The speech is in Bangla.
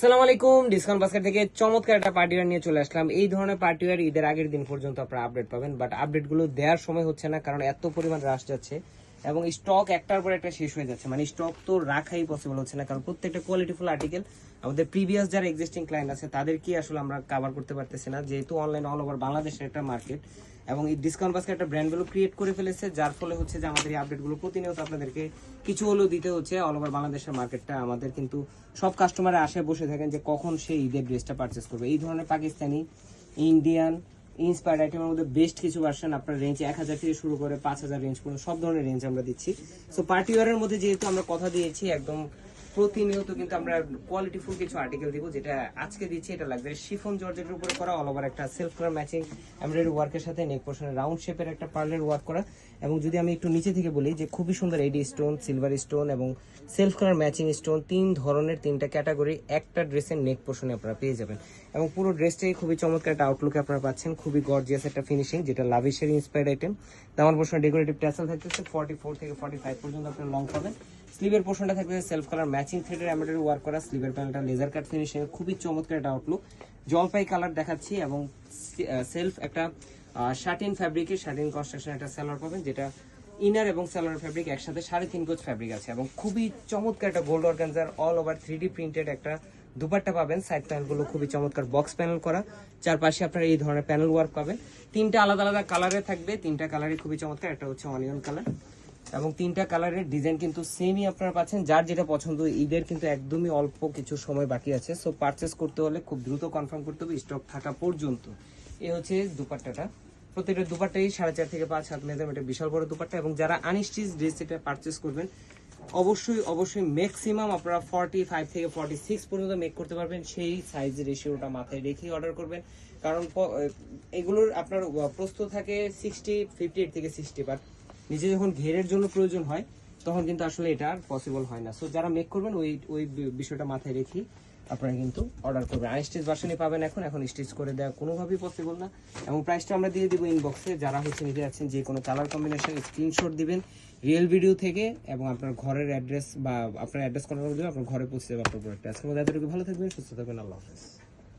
আসসালামু আলাইকুম। ডিসকাউন্ট বাস্কেট থেকে চমৎকার একটা পার্টিওয়ার নিয়ে চলে আসলাম। এই ধরনের পার্টিওয়ার ঈদের আগের দিন পর্যন্ত আপনারা আপডেট পাবেন, বাট আপডেটগুলো দেওয়ার সময় হচ্ছে না, কারণ এত পরিমাণ রাশ যাচ্ছে এবং স্টক একটার পর একটা শেষ হয়ে যাচ্ছে। মানে স্টক তো রাখাই পসিবল হচ্ছে না, কারণ প্রত্যেকটা কোয়ালিটিফুল আর্টিকেল আমাদের প্রিভিয়াস যারা এক্সিস্টিং ক্লায়েন্ট আছে তাদেরকে আসলে আমরা কভার করতে পারতেছি না, যেহেতু অনলাইন অল ওভার বাংলাদেশের একটা মার্কেট এবং এই ডিসকাউন্ট বাস্কেট একটা ব্র্যান্ড ভ্যালু ক্রিয়েট করে ফেলেছে, যার ফলে হচ্ছে যে আমাদের এই আপডেটগুলো প্রতিনিয়ত আপনাদেরকে কিছু হলেও দিতে হচ্ছে। অল ওভার বাংলাদেশের মার্কেটটা আমাদের কিন্তু সব কাস্টমারের আশায় বসে থাকেন যে কখন সেই ঈদের ড্রেসটা পারচেস করবে। এই ধরনের পাকিস্তানি, ইন্ডিয়ান ইন্সপায়ার্ড আইটেমের মধ্যে বেস্ট কিছু ভার্সন আপনার রেঞ্জ 1000 থেকে শুরু করে 5000 রেঞ্জ পর্যন্ত সব ধরনের রেঞ্জ আমরা দিচ্ছি। সো পার্টি ওয়ারের মধ্যে যেহেতু আমরা কথা দিয়েছি, একদম প্রতিনিয়ত কিন্তু আমরা কোয়ালিটিফুল কিছু আর্টিকেল দিব। যেটা আজকে দিচ্ছি, এটা লাগবে শিফন জর্জেটের উপরে করা, অল ওভার একটা সেলফ কালার ম্যাচিং এমব্রয়ডারি ওয়ার্কের সাথে নেক পোর্শনে রাউন্ড শেপের একটা পার্লের ওয়ার্ক করা। এবং যদি আমি একটু নিচে থেকে বলি যে খুবই সুন্দর এডি স্টোন, সিলভার স্টোন এবং সেলফ কালার ম্যাচিং স্টোন, তিনটা ক্যাটাগরি একটা ড্রেসের নেক পোর্শনে আপনারা পেয়ে যাবেন। এবং পুরো ড্রেসটাই খুবই চমৎকার একটা আউটলুকে আপনারা পাচ্ছেন, খুবই গর্জিয়াস একটা ফিনিশিং, যেটা লাভিশের ইন্সপায়ার্ড আইটেম। দামান পোর্শনে ডেকোরেটিভ ট্যাসেল থাকতেছে 44 থেকে 45 পর্যন্ত আপনার লং পাবেন। স্লিভের পোর্শনটা থাকবে সেলফ কালার ম্যাচিং থ্রেডের এমব্রয়ডারি ওয়ার্ক করা, স্লিভের প্যানেলটা লেজার কাট ফিনিশিং, খুবই চমৎকার একটা আউটলুক। জলপাই কালার দেখাচ্ছি এবং সেলফ একটা শার্টিন ফ্যাব্রিকের শার্টিন কনস্ট্রাকশন একটা সেলার পাবেন, যেটা ইনার এবং সেলার ফ্যাব্রিক একসাথে 3.5 গজ ফ্যাব্রিক আছে এবং খুবই চমৎকার একটা gold organza all over 3D printed একটা দুপাট্টা পাবেন। সাইড প্যানেলগুলো খুবই চমৎকার বক্স প্যানেল করা, চারপাশে আপনারা এই ধরনের প্যানেল ওয়ার্ক পাবেন। তিনটা আলাদা আলাদা কালারে থাকবে, তিনটা কালারই খুবই চমৎকার। একটা হচ্ছে অনিয়ন কালার এবং তিনটা কালারের ডিজাইন কিন্তু সেমই আপনারা পাচ্ছেন। যার যেটা পছন্দ, ঈদের কিন্তু একদমই অল্প কিছু সময় বাকি আছে, সো পারচেস করতে হলে খুব দ্রুত কনফার্ম করতে হবে স্টক থাকা পর্যন্ত। এই হচ্ছে দুপাট্টাটা, প্রত্যেকটা দুপাট্টাই 4.5 থেকে 5 হাত মেজারমেন্টের বিশাল বড় দুপাট্টা। এবং যারা আনস্টিচ ড্রেস এটা পারচেস করবেন, অবশ্যই ম্যাক্সিমাম আপনারা 45 থেকে 46 পর্যন্ত মেক করতে পারবেন। সেই সাইজ রেশিওটা মাথায় রেখেই অর্ডার করবেন, কারণ এগুলোর আপনার প্রস্থ থাকে 58 থেকে 60, বাট নিচে যখন ঘেরের জন্য প্রয়োজন হয় তখন কিন্তু আসলে এটা আর পসিবল হয় না। সো যারা মেক করবেন ওই বিষয়টা মাথায় রেখেই আপনারা কিন্তু অর্ডার করবেন। আনস্টিচ ভার্সনই পাবেন, এখন স্টিচ করে দেওয়া কোনোভাবেই পসিবল না। এবং প্রাইসটা আমরা দিয়ে দিব ইনবক্সে। যারা নিতে যাচ্ছেন যে কোনো কালার কম্বিনেশন স্ক্রিনশট দিবেন রিয়েল ভিডিও থেকে, এবং আপনার ঘরের অ্যাড্রেস বা আপনার অ্যাড্রেস কনফার্ম দিবেন, আপনার ঘরে পৌঁছে যাবে আপনার প্রোডাক্ট। আজকের মধ্যে এতটুকু, ভালো থাকবেন, সুস্থ থাকবেন, আল্লাহ হাফেজ।